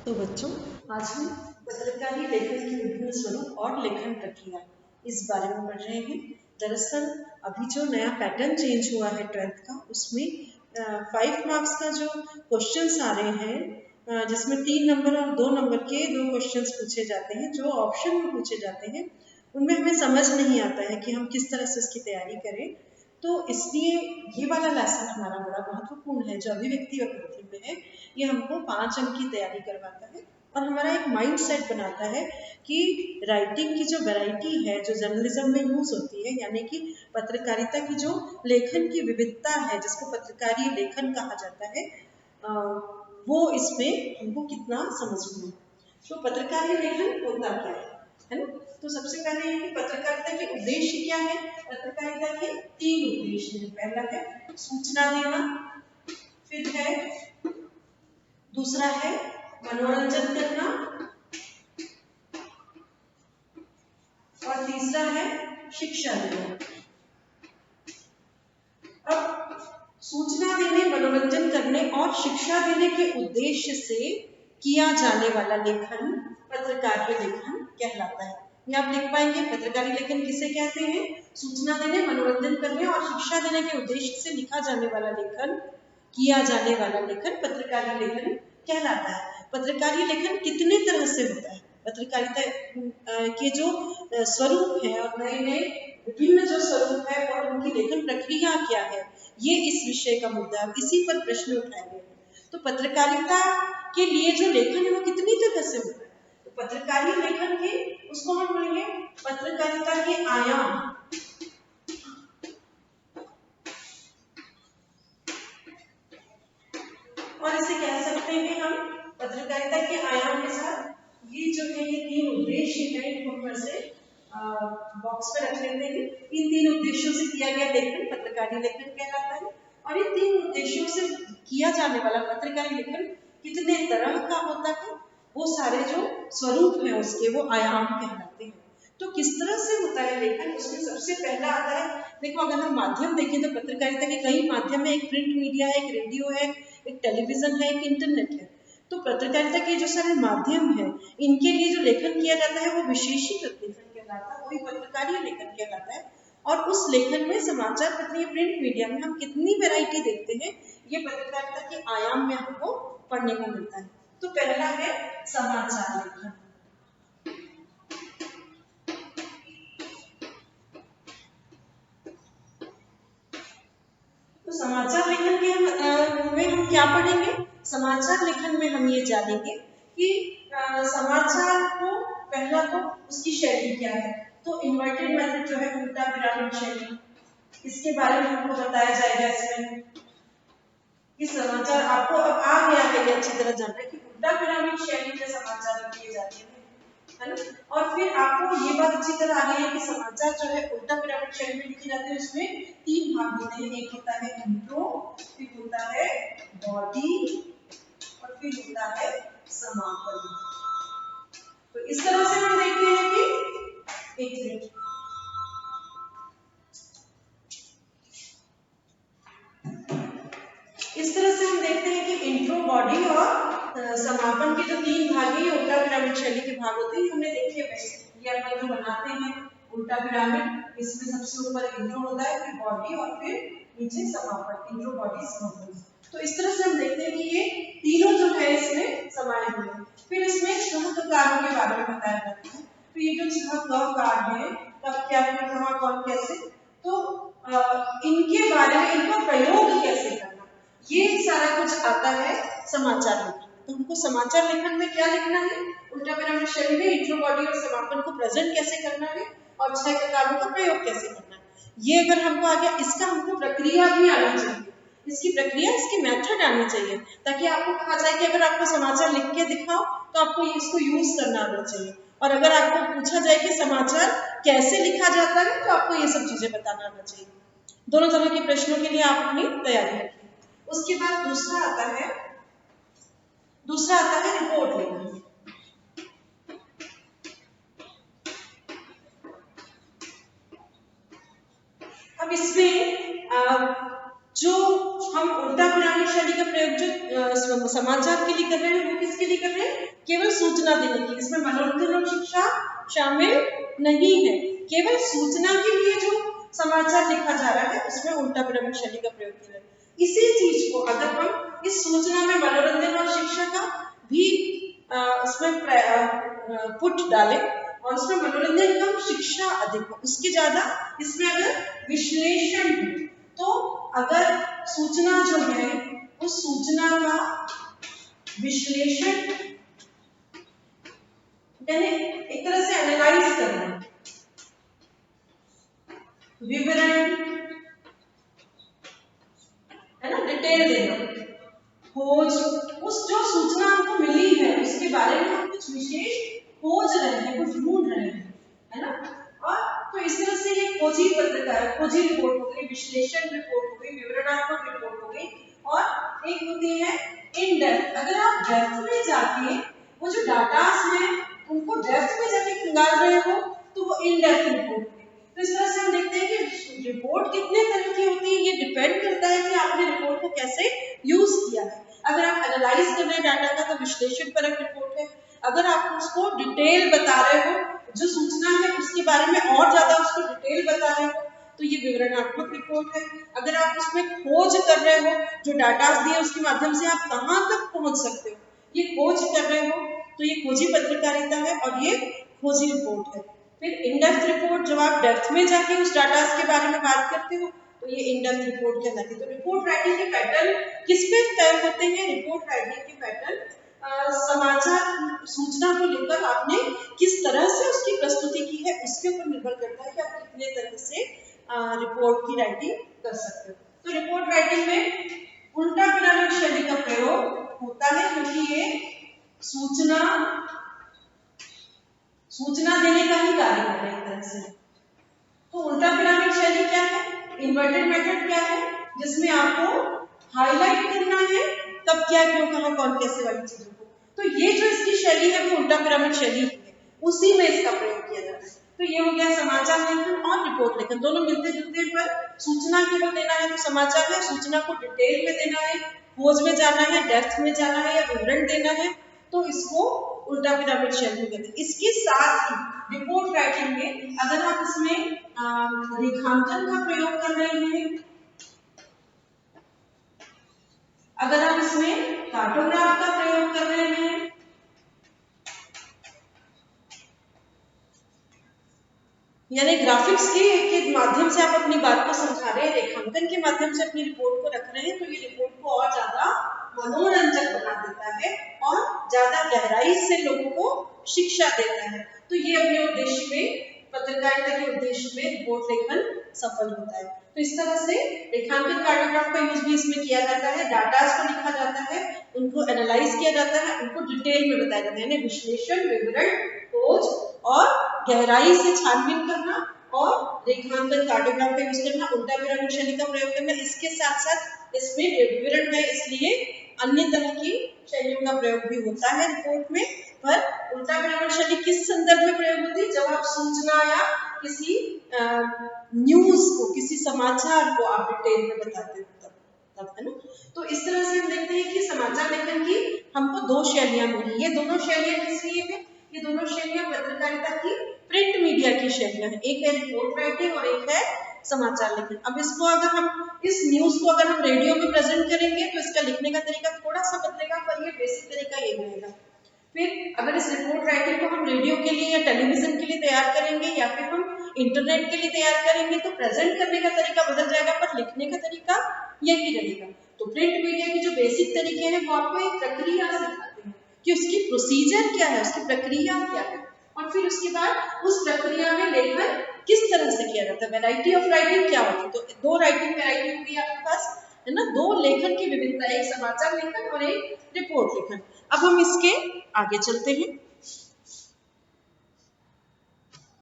तो बच्चों, आज हम पत्रकारी लेखन की विभिन्न स्वरूप और लेखन प्रक्रिया इस बारे में पढ़ रहे हैं। दरअसल अभी जो नया पैटर्न चेंज हुआ है 12th का, उसमें 5 मार्क्स का जो क्वेश्चंस आ रहे हैं, जिसमें 3 नंबर और 2 नंबर के 2 क्वेश्चंस पूछे जाते हैं, जो ऑप्शन में पूछे जाते हैं, उनमें हमें समझ नहीं आता है कि हम किस तरह से उसकी तैयारी करें। तो इसलिए ये वाला लेसन हमारा बड़ा महत्वपूर्ण है। जो अभिव्यक्ति और ग्रोथिंग में है, ये हमको 5 अंक की तैयारी करवाता है और हमारा एक माइंड सेट बनाता है कि राइटिंग की जो वैरायटी है, जो जर्नलिज्म में यूज होती है, यानी कि पत्रकारिता की जो लेखन की विविधता है, जिसको पत्रकारी लेखन कहा जाता है, वो इसमें हमको कितना समझना है। तो पत्रकारी लेखन होता क्या है ना? तो सबसे पहले ये कि पत्रकारिता के उद्देश्य क्या है। पत्रकारिता के 3 उद्देश्य हैं। पहला है सूचना देना, फिर है दूसरा है मनोरंजन करना, और तीसरा है शिक्षा देना। अब सूचना देने, मनोरंजन करने और शिक्षा देने के उद्देश्य से किया जाने वाला लेखन पत्रकारीय लेखन कहलाता है। ये आप लिख पाएंगे, पत्रकारी लेखन किसे कहते हैं? सूचना देने, मनोरंजन करने और शिक्षा देने के उद्देश्य से लिखा जाने वाला लेखन, किया जाने वाला लेखन पत्रकारी लेखन कहलाता है। पत्रकारी लेखन कितने तरह से होता है? पत्रकारिता के जो स्वरूप है और नए नए विभिन्न जो स्वरूप है और उनकी लेखन प्रक्रिया क्या है, ये इस विषय का मुद्दा है। इसी पर प्रश्न उठाए गए हैं। तो पत्रकारिता के लिए जो लेखन है वो कितनी तरह से होता है? तो पत्रकारी लेखन के, उसको हम बोलेंगे पत्रकारिता के आयाम। और इसे कह सकते हैं हम पत्रकारिता के आयाम के साथ ये जो है, ये 3 उद्देश्य है, इनको ऊपर से बॉक्स पे रख लेते हैं। इन 3 उद्देश्यों से किया गया लेखन पत्रकारी लेखन कहलाता है। और इन 3 उद्देश्यों से किया जाने वाला पत्रकारी लेखन कितने तरह का होता है, वो सारे जो स्वरूप है उसके, वो आयाम कहलाते हैं। तो किस तरह से होता है लेखन, उसमें सबसे पहला आता है, देखो अगर हम माध्यम देखें तो पत्रकारिता के कई माध्यम है। एक प्रिंट मीडिया है, एक रेडियो है, एक टेलीविजन है, एक इंटरनेट है। तो पत्रकारिता के जो सारे माध्यम है, इनके लिए जो लेखन किया जाता है वो विशेषीकृत लेखन कहलाता है, वही पत्रकारीय लेखन कहलाता है। और उस लेखन में समाचार पत्र या प्रिंट मीडिया में हम कितनी वैरायटी देखते हैं, ये पत्रकारिता के आयाम में हमको पढ़ने को मिलता है। तो पहला है समाचार लेखन। तो समाचार लेखन के में हम क्या पढ़ेंगे? समाचार लेखन में हम ये जानेंगे कि समाचार को, पहला तो उसकी शैली क्या है। तो इन्वर्टेड मेथड जो है, उल्टा पिरामिड शैली, इसके बारे में हमको बताया जाएगा इसमें कि समाचार आपको अब आ गया है, ये अच्छी तरह जानना है कि उल्टा पिरामिड शैली में समाचार लिखे जाते हैं, है ना। और फिर आपको ये बात अच्छी तरह आ गई है कि समाचार जो है उल्टा पिरामिड शैली में लिखे जाते हैं। उसमें 3 भाग होते हैं। एक होता है इंट्रो, फिर होता है बॉडी और फिर होता है समापन। तो इस तरह से हम देखते हैं कि एक मिनट, इस तरह से हम देखते हैं कि इंट्रो, बॉडी और समापन के जो 3 भाग हैं, उल्टा पिरामिड शैली के भाग होते हैं। हमने देखे वैसे ये अपने जो बनाते हैं उल्टा पिरामिड, इसमें सबसे ऊपर इंट्रो होता है, फिर बॉडी और फिर नीचे समापन, इंट्रो, बॉडी, समापन। तो इस तरह से हम देखते हैं कि ये तीनों जो है इसमें समाये हुए हैं। फिर इसमें सहकारों के बारे में बताया जाता है। तो ये जो सहकार है, कब, क्या, कहाँ, कौन, कैसे, तो इनके बारे में, इनका प्रयोग कैसे करना, ये सारा कुछ आता है समाचार लेखन। तो हमको समाचार लेखन में क्या लिखना है? उल्टा पिरामिड शैली में इंट्रो, बॉडी और समापन को प्रेजेंट कैसे करना है और 6 प्रकारों का प्रयोग कैसे करना है। ये अगर हमको आ गया, इसका हमको प्रक्रिया भी आनी चाहिए, इसकी प्रक्रिया, इसकी मेथड आनी चाहिए, ताकि आपको कहा जाए कि अगर आपको समाचार लिख के दिखाओ तो आपको इसको यूज करना आना चाहिए। और अगर आपको पूछा जाए कि समाचार कैसे लिखा जाता है, तो आपको ये सब चीजें बताना आना चाहिए। दोनों तरह के प्रश्नों के लिए आप अपनी तैयारी रखें। उसके बाद दूसरा आता है रिपोर्ट लेखन। अब इसमें जो हम उल्टा पिरामिड शैली का प्रयोग जो समाचार के लिए कर रहे हैं वो किसके लिए कर रहे हैं? केवल सूचना देने की। इसमें मनोरंजन और शिक्षा शामिल नहीं है। केवल सूचना के लिए जो समाचार लिखा जा रहा है उसमें उल्टा पिरामिड शैली का प्रयोग किया है। इसी चीज को अगर हम इस सूचना में मनोरंजन और शिक्षा का भी उसमें पुट डालें और उसमें मनोरंजन कम शिक्षा अधिक हो, उसके ज्यादा इसमें अगर विश्लेषण हो, तो अगर सूचना जो है उस सूचना का विश्लेषण यानी एक तरह से एनालाइज करना, विवरण है ना, डिटेल देना, खोज, उस जो सूचना हमको मिली है उसके बारे में हम कुछ विशेष खोज रहे हैं, कुछ ढूंढ रहे हैं, है ना। और तो इस तरह से ये खोजी पत्रकार, खोजी रिपोर्ट हो गई, विश्लेषण रिपोर्ट हो गई, विवरणात्मक रिपोर्ट हो गई। और एक होती है इन डेप्थ। अगर आप डेप्थ में जाके वो जो डाटास हैं उनको डेप्थ में जाके खंगाल रहे हो तो वो इन डेप्थ रिपोर्ट है। तो इस तरह से हम देखते हैं कि रिपोर्ट कितने तरह की होती है, ये डिपेंड करता है कि आपने रिपोर्ट को कैसे यूज किया है। अगर आप एनालाइज कर रहे हैं डाटा का तो विश्लेषण परक रिपोर्ट है। अगर आप उसको डिटेल बता रहे हो, जो सूचना है उसके बारे में और ज्यादा उसको डिटेल बता रहे हो तो ये विवरणात्मक रिपोर्ट है। अगर आप उसमें खोज कर रहे हो, जो डाटा दिए उसके माध्यम से आप कहाँ तक पहुंच सकते हो, ये खोज कर रहे हो तो ये खोजी पत्रकारिता है और ये खोजी रिपोर्ट है। फिर इन डेप्थ रिपोर्ट, जब आप डेप्थ में जाके उस डाटा के बारे में बात करते हो तो ये इन डेप्थ रिपोर्ट कहलाती है। तो रिपोर्ट राइटिंग के पैटर्न किस पे तय होते हैं? रिपोर्ट राइटिंग के पैटर्न समाचार सूचना को लेकर आपने किस तरह से उसकी प्रस्तुति की है उसके ऊपर निर्भर करता है कि आप कितने तरह से रिपोर्ट की राइटिंग कर सकते हो। तो रिपोर्ट राइटिंग में उल्टा पिरामिड शैली का प्रयोग होता है क्योंकि ये सूचना देने का ही कार्य कर रहे हैं एक तरह से। तो उल्टा पिरामिड शैली क्या है? इन्वर्टेड मेथड क्या है? जिसमें आपको हाईलाइट करना है कब क्या क्यों कहां कौन कैसे वाली चीजों को। तो ये जो इसकी शैली है वो उल्टा पिरामिड शैली है, उसी में इसका प्रयोग किया जाता है। तो ये हो गया समाचार लेखन और रिपोर्ट लेखन, दोनों मिलते जुलते हैं। पर सूचना केवल देना है तो समाचार है, सूचना को डिटेल में देना है, खोज में जाना है, डेप्थ में जाना है या विवरण देना है तो इसको उल्टा पिरामिड शैली कहते हैं। इसके साथ ही रिपोर्ट राइटिंग में अगर आप इसमें रेखांकन का प्रयोग कर रहे हैं, अगर आप इसमें कार्टोग्राफ का प्रयोग कर रहे हैं, यानी ग्राफिक्स के माध्यम से आप अपनी बात को समझा रहे हैं, रेखांकन के माध्यम से अपनी रिपोर्ट को रख रहे हैं तो ये रिपोर्ट को और ज्यादा मनोरंजक बना देता है और ज्यादा गहराई से लोगों को शिक्षा देता है। तो ये अपने उद्देश्य में, पत्रकारिता के उद्देश्य में रिपोर्ट लेखन सफल होता है। तो इस तरह से रेखांकन कार्टोग्राफ का यूज भी इसमें किया जाता है। डाटास को लिखा जाता है, उनको एनालाइज किया जाता है, उनको डिटेल में बताया जाता है, यानी विश्लेषण, विवरण, खोज और गहराई से छानबीन करना और रेखांकन कार्टोग्राफ का यूज करना, उल्टा पिरामिड शैली का प्रयोग करना। इसके साथ साथ इसमें विवरण है इसलिए अन्य तरह की शैलियों का प्रयोग भी होता है रिपोर्ट में। पर उल्टा पिरामिड शैली किस संदर्भ में प्रयोग होती है? जब आप सूचना या किसी न्यूज को, किसी समाचार को आप डिटेल में बताते हो तब, है ना। तो इस तरह से हम देखते हैं कि समाचार लेखन की हमको दो शैलियां मिली। ये दोनों शैलियां किस लिए है? ये दोनों शैलियां पत्रकारिता की प्रिंट मीडिया की शैलियां हैं। एक है रिपोर्ट राइटिंग और एक है समाचार लेखन। अब इसको अगर हम इस न्यूज को अगर हम रेडियो में प्रेजेंट करेंगे तो इसका लिखने का तरीका थोड़ा सा बदलेगा, पर ये बेसिक तरीका ये रहेगा। फिर अगर इस रिपोर्ट राइटिंग को हम रेडियो के लिए या टेलीविजन के लिए तैयार करेंगे या फिर हम इंटरनेट के लिए तैयार करेंगे तो प्रेजेंट करने का तरीका बदल जाएगा पर लिखने का तरीका यही रहेगा। तो प्रिंट मीडिया की जो बेसिक तरीके हैं वो आपको एक प्रक्रिया सिखाते हैं कि उसकी प्रोसीजर क्या है, उसकी प्रक्रिया क्या है और फिर उसके बाद उस प्रक्रिया में लेखन किस तरह से किया जाता है। वैरायटी ऑफ राइटिंग क्या होती है? तो दो राइटिंग वैरायटी होगी आपके पास, है ना, दो लेखन की विविधता, एक समाचार लेखन और एक रिपोर्ट लेखन। अब हम इसके आगे चलते हैं।